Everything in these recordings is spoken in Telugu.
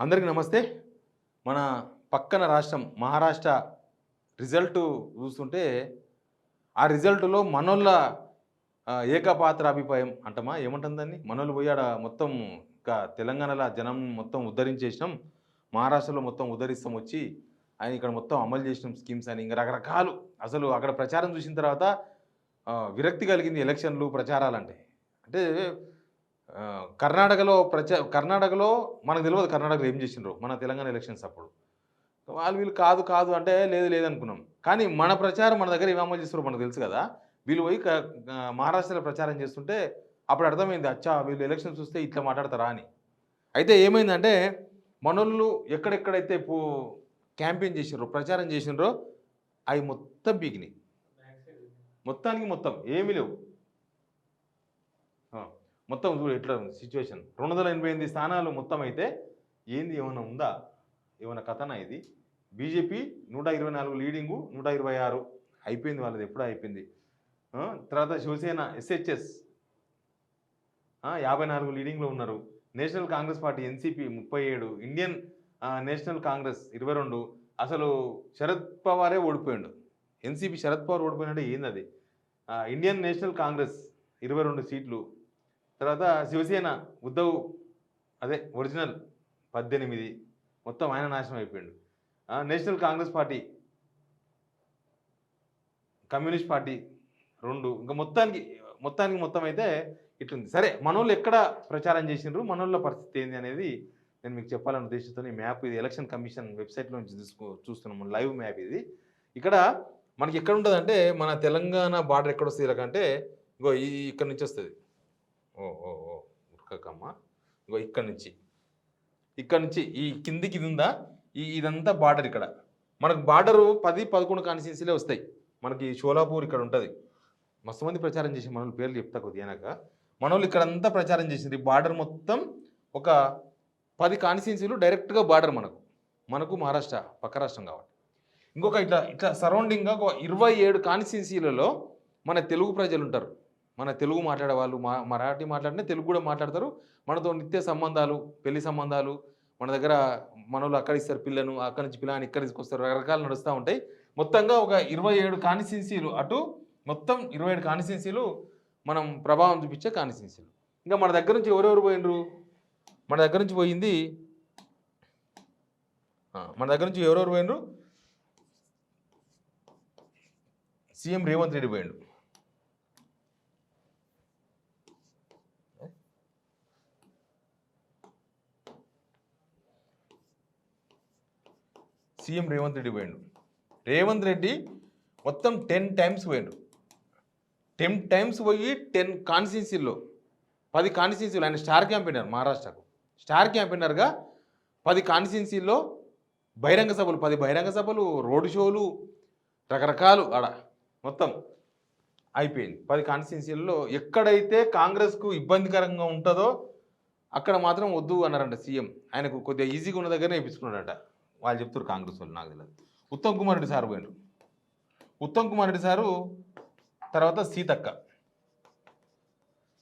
అందరికీ నమస్తే. మన పక్కన రాష్ట్రం మహారాష్ట్ర రిజల్ట్ చూస్తుంటే, ఆ రిజల్ట్‌లో మనోళ్ళ ఏకపాత్రాభిప్రాయం అంటామా? ఏమంటాం దాన్ని? మనోళ్ళు పోయి ఆడ మొత్తం తెలంగాణలో జనం మొత్తం ఉద్ధరించేసినాం. మహారాష్ట్రలో మొత్తం ఉద్ధరిస్తాం వచ్చి, ఇక్కడ మొత్తం అమలు చేసినాం స్కీమ్స్ అని ఇంక రకరకాలు. అసలు అక్కడ ప్రచారం చూసిన తర్వాత విరక్తి కలిగింది ఎలక్షన్‌లు, ప్రచారాలంటే. అంటే కర్ణాటకలో మనకు తెలవదు కర్ణాటకలో ఏం చేసిండ్రో మన తెలంగాణ ఎలక్షన్స్ అప్పుడు. వాళ్ళు వీళ్ళు కాదు కాదు అంటే లేదు లేదనుకున్నాం. కానీ మన ప్రచారం మన దగ్గర ఏం అమలు చేస్తారో మనకు తెలుసు కదా! వీళ్ళు పోయి మహారాష్ట్రలో ప్రచారం చేస్తుంటే అప్పుడు అర్థమైంది. అచ్చా! వీళ్ళు ఎలక్షన్స్ చూస్తే ఇట్లా మాట్లాడతారా అని. అయితే ఏమైందంటే మనోళ్ళు ఎక్కడెక్కడైతే క్యాంపెయిన్ చేసిండ్రో, ప్రచారం చేసిండ్రో అవి మొత్తం పీకినాయి. మొత్తానికి మొత్తం ఏమీ లేవు. మొత్తం చూడు ఎట్లా సిచ్యువేషన్. 288 స్థానాలు మొత్తం అయితే ఏంది ఏమైనా ఉందా? ఏమైనా కథనా ఇది? బీజేపీ 124 లీడింగు, 126 అయిపోయింది వాళ్ళది, ఎప్పుడో అయిపోయింది. తర్వాత శివసేన ఎస్హెచ్ఎస్ 54 లీడింగ్లో ఉన్నారు. National Congress party NCP 37, Indian national Congress 22. అసలు శరద్ పవారే ఓడిపోయాడు. ఎన్సీపీ శరద్ పవార్ ఓడిపోయినట్టే ఏంది అది? ఇండియన్ నేషనల్ కాంగ్రెస్ 22 సీట్లు. తర్వాత శివసేన ఉద్ధవ్ అదే ఒరిజినల్ 18, మొత్తం ఆయన నాశనం అయిపోయాడు. National Congress party, communist party 2. ఇంకా మొత్తం అయితే ఇట్లుంది. సరే, మనోళ్ళు ఎక్కడ ప్రచారం చేసిండ్రు, మనోళ్ళ పరిస్థితి ఏంది అనేది నేను మీకు చెప్పాలనే ఉద్దేశంతో ఈ మ్యాప్, ఇది ఎలక్షన్ కమిషన్ వెబ్సైట్లో నుంచి చూస్తున్నాము, లైవ్ మ్యాప్ ఇది. ఇక్కడ మనకి ఎక్కడ ఉంటుందంటే మన తెలంగాణ బార్డర్ ఎక్కడ వస్తుంది ఇలాగంటే ఇంకో ఇక్కడ నుంచి వస్తుంది. ఉరకకమ్మ. ఇంకో ఇక్కడ నుంచి ఈ కిందికి ఇది ఉందా, ఇదంతా బార్డర్. ఇక్కడ మనకు బార్డరు 10-11 కాన్స్టిట్యున్సీలే వస్తాయి. మనకి షోలాపూర్ ఇక్కడ ఉంటుంది. మస్తు మంది ప్రచారం చేసి మన పేర్లు చెప్తా కొద్దిగాక. మనోళ్ళు ఇక్కడంతా ప్రచారం చేసింది. బార్డర్ మొత్తం ఒక 10 కాన్స్టిట్యున్సీలు డైరెక్ట్గా బార్డర్ మనకు మహారాష్ట్ర పక్క రాష్ట్రం కాబట్టి. ఇంకొక ఇట్లా సరౌండింగ్గా ఒక 27 కాన్స్టిట్యున్సీలలో మన తెలుగు ప్రజలు ఉంటారు. మన తెలుగు మాట్లాడే వాళ్ళు, మరాఠీ మాట్లాడినా తెలుగు కూడా మాట్లాడతారు. మనతో నిత్య సంబంధాలు, పెళ్లి సంబంధాలు, మన దగ్గర మనోళ్ళు అక్కడ ఇస్తారు పిల్లను, అక్కడి నుంచి పిల్లని ఇక్కడ తీసుకొస్తారు, రకరకాలు నడుస్తూ ఉంటాయి. మొత్తంగా ఒక 27 కాన్స్టిట్యున్సీలు, అటు మొత్తం 27 కాన్స్టిట్యున్సీలు మనం ప్రభావం చూపించే కాన్స్టిట్యున్సీలు. ఇంకా మన దగ్గర నుంచి ఎవరెవరు పోయినరు? మన దగ్గర నుంచి ఎవరెవరు పోయినరు? సీఎం రేవంత్ రెడ్డి పోయిండు. సీఎం రేవంత్ రెడ్డి పోయిండు. రేవంత్ రెడ్డి మొత్తం 10 టైమ్స్ పోయిండు. 10 టైమ్స్ పోయి 10 కాన్స్టిట్యున్సీల్లో 10 కాన్స్టిట్యున్సీలు ఆయన స్టార్ క్యాంపెయినర్. మహారాష్ట్రకు స్టార్ క్యాంపెయినర్గా 10 కాన్స్టిట్యున్సీల్లో బహిరంగ సభలు, 10 బహిరంగ సభలు, రోడ్ షోలు, రకరకాలు ఆడ మొత్తం అయిపోయింది. 10 కాన్స్టిట్యున్సీల్లో ఎక్కడైతే కాంగ్రెస్కు ఇబ్బందికరంగా ఉంటుందో అక్కడ మాత్రం వద్దు అన్నారంట సీఎం. ఆయనకు కొద్దిగా ఈజీగా ఉన్న దగ్గరనే వేయించుకున్నాడట. వాళ్ళు చెప్తారు కాంగ్రెస్ వాళ్ళు, నాకు తెలియదు. ఉత్తమ్ కుమార్ రెడ్డి సార్ పోయిండు. ఉత్తమ్ కుమార్ రెడ్డి సారు తర్వాత సీతక్క,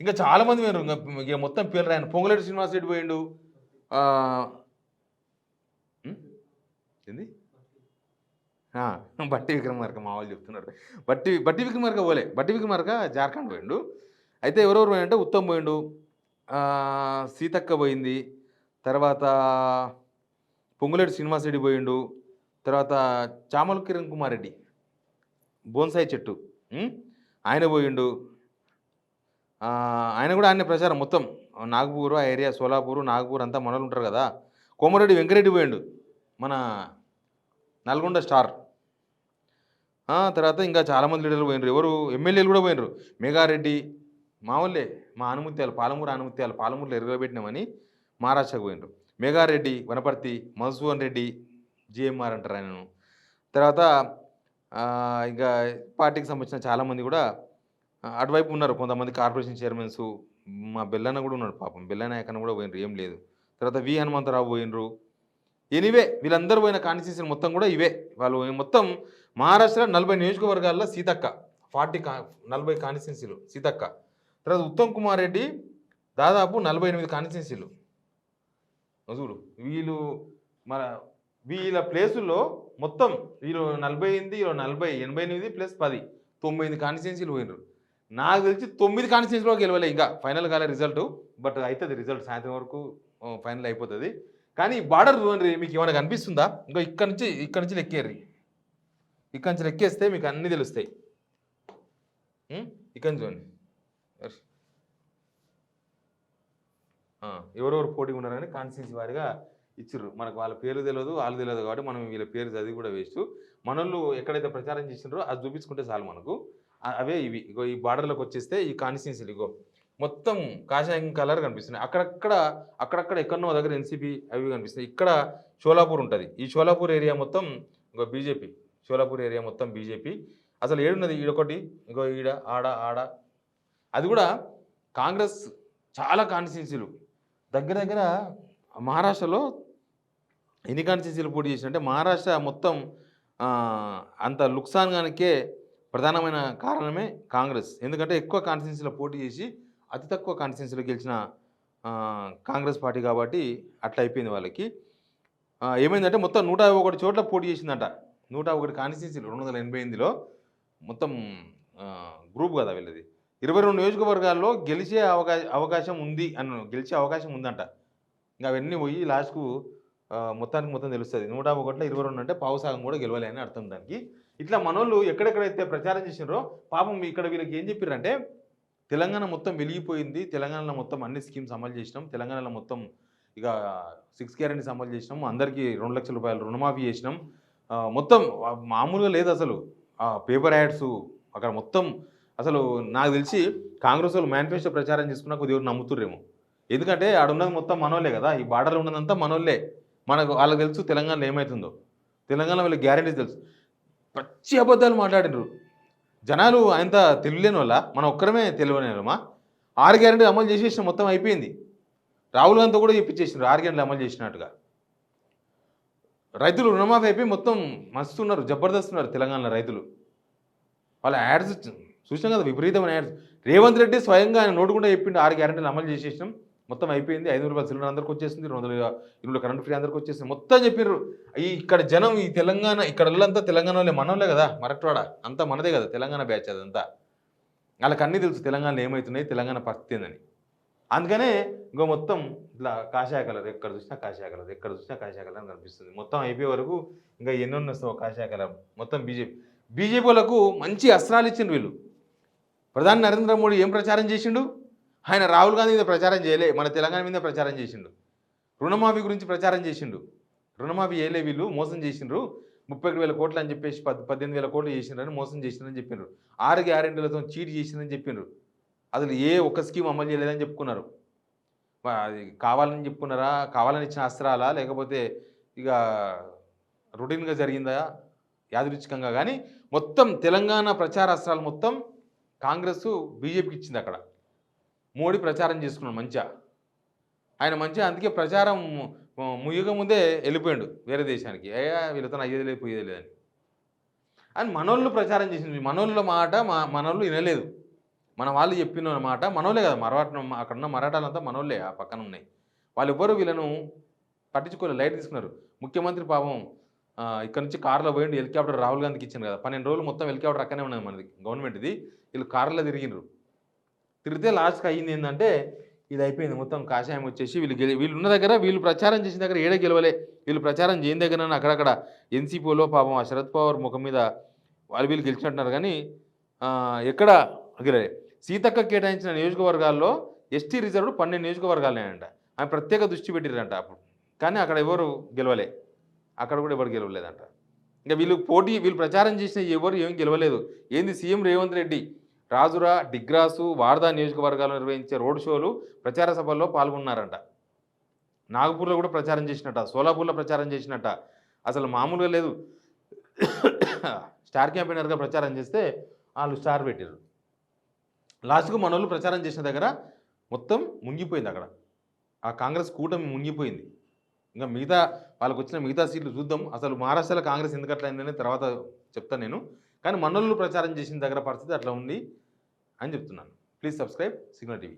ఇంకా చాలామంది పోయినారు. ఇంకా మొత్తం పేర్లు రాయను. పొంగులేటి శ్రీనివాస్ రెడ్డి పోయిండు. ఏంది బట్టి విక్రమార్క మా వాళ్ళు చెప్తున్నారు. బట్టి విక్రమార్క పోలే. బట్టి విక్రమార్క జార్ఖండ్ పోయిండు. అయితే ఎవరెవరు పోయిందంటే ఉత్తమ్ పోయిండు, సీతక్క పోయింది, తర్వాత పొంగులేటి శ్రీనివాసరెడ్డి పోయిండు, తర్వాత చామల కిరణ్ కుమార్ రెడ్డి బోన్సాయి చెట్టు ఆయన పోయిండు. ఆయన కూడా ఆయన ప్రచారం మొత్తం నాగపూర్ ఆ ఏరియా, సోలాపూర్, నాగపూర్ అంతా మనలు ఉంటారు కదా. కోమరెడ్డి వెంకరెడ్డి పోయిండు, మన నల్గొండ స్టార్. తర్వాత ఇంకా చాలామంది లీడర్లు పోయినరు. ఎవరు ఎమ్మెల్యేలు కూడా పోయినరు. మెగారెడ్డి మా వాళ్ళే, మా ఆనుమత్యాలు, పాలమూరులో ఎరగబెట్టినామని మహారాష్ట్రకు పోయినరు. మెగారెడ్డి, వనపర్తి, మధుసూదన్ రెడ్డి, జిఎంఆర్ అంటారు ఆయనను. తర్వాత ఇంకా పార్టీకి సంబంధించిన చాలామంది కూడా అటువైపు ఉన్నారు. కొంతమంది కార్పొరేషన్ చైర్మన్స్, మా బెల్లన్న కూడా ఉన్నాడు పాపం, బెల్లనాయకన్న కూడా పోయినరు, ఏం లేదు. తర్వాత వి హనుమంతరావు పోయినరు. ఎనివే వీళ్ళందరూ పోయిన కాన్స్టిట్యున్సీలు మొత్తం కూడా ఇవే. వాళ్ళు మొత్తం మహారాష్ట్ర 40 నియోజకవర్గాల్లో సీతక్క 40 కాన్స్టిట్యున్సీలు సీతక్క. తర్వాత ఉత్తమ్ కుమార్ రెడ్డి దాదాపు 48 కాన్స్టిట్యున్సీలు. చూడు వీళ్ళు మన వీళ్ళ ప్లేసుల్లో మొత్తం వీళ్ళు 48, వీళ్ళు 40, 88 ప్లస్ 10, 9 కాన్స్టిట్యున్సీలు పోయినారు. నాకు తెలిసి 9 కాన్స్టిట్యున్సీలో గెలవలే ఇంకా ఫైనల్ కాలే రిజల్ట్. బట్ అవుతుంది రిజల్ట్ సాయంత్రం వరకు ఫైనల్ అయిపోతుంది. కానీ బార్డర్ చూడండి మీకు ఏమైనా కనిపిస్తుందా? ఇంకా ఇక్కడ నుంచి లెక్కేర్రి. ఇక్కడ నుంచి లెక్కేస్తే మీకు అన్నీ తెలుస్తాయి. ఇక్కడ చూడండి ఎవరెవరు పోటీ ఉన్నారని కాన్స్టిట్యున్సీ వారిగా ఇచ్చిర్రు. మనకు వాళ్ళ పేరు తెలియదు, వాళ్ళు తెలియదు కాబట్టి మనం వీళ్ళ పేరు చదివి కూడా వేస్ట్. మనోళ్ళు ఎక్కడైతే ప్రచారం చేసినారో అది చూపించుకుంటే చాలు మనకు. అవే ఇవి. ఇగో ఈ బార్డర్లోకి వచ్చేస్తే ఈ కాన్స్టిట్యున్సీలు ఇగో మొత్తం కాషాయం కలర్ కనిపిస్తున్నాయి. అక్కడక్కడ ఎక్కడో దగ్గర ఎన్సీపీ అవి కనిపిస్తున్నాయి. ఇక్కడ షోలాపూర్ ఉంటుంది. ఈ షోలాపూర్ ఏరియా మొత్తం ఇంకో బీజేపీ. షోలాపూర్ ఏరియా మొత్తం బీజేపీ. అసలు ఏడున్నది ఈడొకటి, ఇంకో ఈడ ఆడ అది కూడా కాంగ్రెస్ చాలా కాన్స్టిట్యున్సీలు దగ్గర మహారాష్ట్రలో ఎన్ని కాన్స్టిట్యున్సీలు పోటీ చేసినంటే మహారాష్ట్ర మొత్తం అంత లుక్సాన్గానికే ప్రధానమైన కారణమే కాంగ్రెస్. ఎందుకంటే ఎక్కువ కాన్స్టిట్యున్సీలో పోటీ చేసి అతి తక్కువ కాన్స్టిట్యున్సీలో గెలిచిన కాంగ్రెస్ పార్టీ కాబట్టి అట్లా అయిపోయింది వాళ్ళకి. ఏమైందంటే మొత్తం 151 చోట్ల పోటీ చేసిందంట. 101 కాన్స్టిట్యున్సీలు 288లో మొత్తం గ్రూప్ కదా వీళ్ళది. 22 నియోజకవర్గాల్లో గెలిచే అవకాశం ఉందంట. ఇంకా అవన్నీ పోయి లాస్ట్కు మొత్తం తెలుస్తుంది. 101లో 22 అంటే పావుసాగం కూడా గెలవలే అని అర్థం దానికి. ఇట్లా మనోళ్ళు ఎక్కడెక్కడైతే ప్రచారం చేసినారో పాపం ఇక్కడ వీళ్ళకి ఏం చెప్పారంటే తెలంగాణ మొత్తం వెలిగిపోయింది, తెలంగాణలో మొత్తం అన్ని స్కీమ్స్ అమలు చేసినాం, తెలంగాణలో మొత్తం ఇక 6 గ్యారెంటీస్ అమలు చేసినాం, అందరికీ 2 లక్షల రూపాయలు రుణమాఫీ చేసినాం, మొత్తం మామూలుగా లేదు అసలు. పేపర్ యాడ్స్ అక్కడ మొత్తం అసలు నాకు తెలిసి కాంగ్రెస్ వాళ్ళు మేనిఫెస్టో ప్రచారం చేసుకున్నా కొద్దిగా నమ్ముతుర్రేమో. ఎందుకంటే ఆడున్నది మొత్తం మనోళ్ళే కదా, ఈ బార్డర్లో ఉన్నదంతా మనోళ్ళే. వాళ్ళకి తెలుసు తెలంగాణలో ఏమవుతుందో, తెలంగాణ వీళ్ళకి గ్యారెంటీస్ తెలుసు. పచ్చి అబద్ధాలు మాట్లాడినరు జనాలు. ఆయన తెలియలేని వల్ల మనం ఒక్కరమే తెలియని వాళ్ళమా? 6 గ్యారెంటీలు అమలు చేసేసిన మొత్తం అయిపోయింది. రాహుల్ గాంధీతో కూడా చెప్పించేసినారు 6 గ్యారెంటీలు అమలు చేసినట్టుగా. రైతులు రుణమాఫీ అయిపోయి మొత్తం మస్తున్నారు, జబర్దస్త్ ఉన్నారు తెలంగాణలో రైతులు. వాళ్ళ యాడ్స్ చూసినాం కదా, విపరీతమైన యాడ్స్. రేవంత్ రెడ్డి స్వయంగా ఆయన నోటు కూడా చెప్పిండు 6 గ్యారెంటీలు అమలు చేసేసినాం, మొత్తం అయిపోయింది, 500 రూపాయలు సిలిండర్ అందరికి వచ్చేసింది, 200 యూనిట్ల కరెంట్ ఫ్రీ అందరికి వచ్చేసింది, మొత్తం చెప్పారు. ఇక్కడ జనం ఈ తెలంగాణ ఇక్కడ వాళ్ళంతా తెలంగాణ వాళ్ళే, మనోళ్ళే కదా, మరట్వాడ అంతా మనదే కదా, తెలంగాణ బ్యాచ్ అదంతా. వాళ్ళకి అన్నీ తెలుసు తెలంగాణలో ఏమవుతున్నాయి, తెలంగాణ పరిస్థితి ఏందని. అందుకనే ఇంకో మొత్తం ఇట్లా కాషాయ కలర్, ఎక్కడ చూసినా కాషాయ కలర్, ఎక్కడ చూసినా కాషాయ కలర్ అని కనిపిస్తుంది. మొత్తం అయిపోయే వరకు ఇంకా ఎన్నో వస్తావు కాషాయ కలర్ మొత్తం. బీజేపీ వాళ్ళకు మంచి అస్త్రాలు ఇచ్చిండు వీళ్ళు. ప్రధాని నరేంద్ర మోడీ ఏం ప్రచారం చేసిండు? ఆయన రాహుల్ గాంధీ మీద ప్రచారం చేయలే, మన తెలంగాణ మీద ప్రచారం చేసిండు. రుణమాఫీ గురించి ప్రచారం చేసిండు. రుణమాఫీ చేయలే, వీళ్ళు మోసం చేసిండ్రు, 31,000 కోట్లు అని చెప్పేసి 18,000 కోట్లు చేసిండ్రని మోసం చేసిండ్రని చెప్పిండ్రు. 6 గ్యారెంటీలతో చీట్ చేసిందని చెప్పిండ్రు. అసలు ఏ ఒక్క స్కీమ్ అమలు చేయలేదని చెప్పుకున్నారు. అది కావాలని చెప్పుకున్నారా, కావాలని ఇచ్చిన అస్త్రాలా, లేకపోతే ఇక రొటీన్గా జరిగిందా యాదృచ్ఛికంగా? కానీ మొత్తం తెలంగాణ ప్రచార అస్త్రాలు మొత్తం కాంగ్రెస్ బీజేపీకి ఇచ్చింది. అక్కడ మోడీ ప్రచారం చేసుకున్నాడు మంచిగా, ఆయన మంచిగా. అందుకే ప్రచారం ముయ్యక ముందే వెళ్ళిపోయాడు వేరే దేశానికి. వీళ్ళతో అయ్యేది లేదు పోయేది లేదని. అని మనోళ్ళు ప్రచారం చేసింది. మనోళ్ళ మాట మనోళ్ళు వినలేదు. మన వాళ్ళు చెప్పిన మాట మనోళ్ళే కదా, అక్కడ ఉన్న మరాఠాలంతా మనోళ్ళే, ఆ పక్కన ఉన్నాయి. వాళ్ళు ఎవ్వరు వీళ్ళను పట్టించుకోలేదు, లైట్ తీసుకున్నారు. ముఖ్యమంత్రి పాపం ఇక్కడ నుంచి కారులో పోయిండు, హెలికాప్టర్ రాహుల్ గాంధీకి ఇచ్చాను కదా, 12 రోజులు మొత్తం హెలికాప్టర్ అక్కనే ఉన్నది మనది గవర్నమెంట్ది. వీళ్ళు కారులో తిరిగినారు. తిరిగితే లాస్ట్కి అయ్యింది ఏంటంటే ఇది అయిపోయింది, మొత్తం కాషాయం వచ్చేసి వీళ్ళు ఉన్న దగ్గర, వీళ్ళు ప్రచారం చేసిన దగ్గర ఏడ గెలవలే. వీళ్ళు ప్రచారం చేయని దగ్గర అక్కడక్కడ ఎన్సీపీలో పాపం ఆ శరద్ పవార్ ముఖం మీద వీళ్ళు గెలిచినట్టున్నారు. కానీ ఎక్కడ గెలవలే. సీతక్క కేటాయించిన నియోజకవర్గాల్లో ఎస్టీ రిజర్వ్డ్ 12 నియోజకవర్గాలేనంట. ఆమె ప్రత్యేక దృష్టి పెట్టిరంట అప్పుడు. కానీ అక్కడ ఎవరు గెలవలే, అక్కడ కూడా ఎవరు గెలవలేదంట. ఇంకా వీళ్ళు ప్రచారం చేసిన ఎవరు ఏం గెలవలేదు. ఏంది సీఎం రేవంత్ రెడ్డి రాజురా, డిగ్రాసు, వార్దా నియోజకవర్గాల్లో నిర్వహించే రోడ్ షోలు, ప్రచార సభల్లో పాల్గొన్నారంట. నాగపూర్లో కూడా ప్రచారం చేసినట్ట, సోలాపూర్లో ప్రచారం చేసినట్ట. అసలు మామూలుగా లేదు. స్టార్ క్యాంపెయినర్గా ప్రచారం చేస్తే వాళ్ళు స్టార్ పెట్టారు. లాస్ట్కు మనోళ్ళు ప్రచారం చేసిన దగ్గర మొత్తం మునిగిపోయింది. అక్కడ ఆ కాంగ్రెస్ కూటమి మునిగిపోయింది. ఇంకా వాళ్ళకు వచ్చిన మిగతా సీట్లు చూద్దాం. అసలు మహారాష్ట్రలో కాంగ్రెస్ ఎందుకు అట్లా అయిందని తర్వాత చెప్తాను నేను. కానీ మనోళ్ళు ప్రచారం చేసిన దగ్గర పరిస్థితి అట్లా ఉంది అని చెప్తున్నాను. Please subscribe signal TV.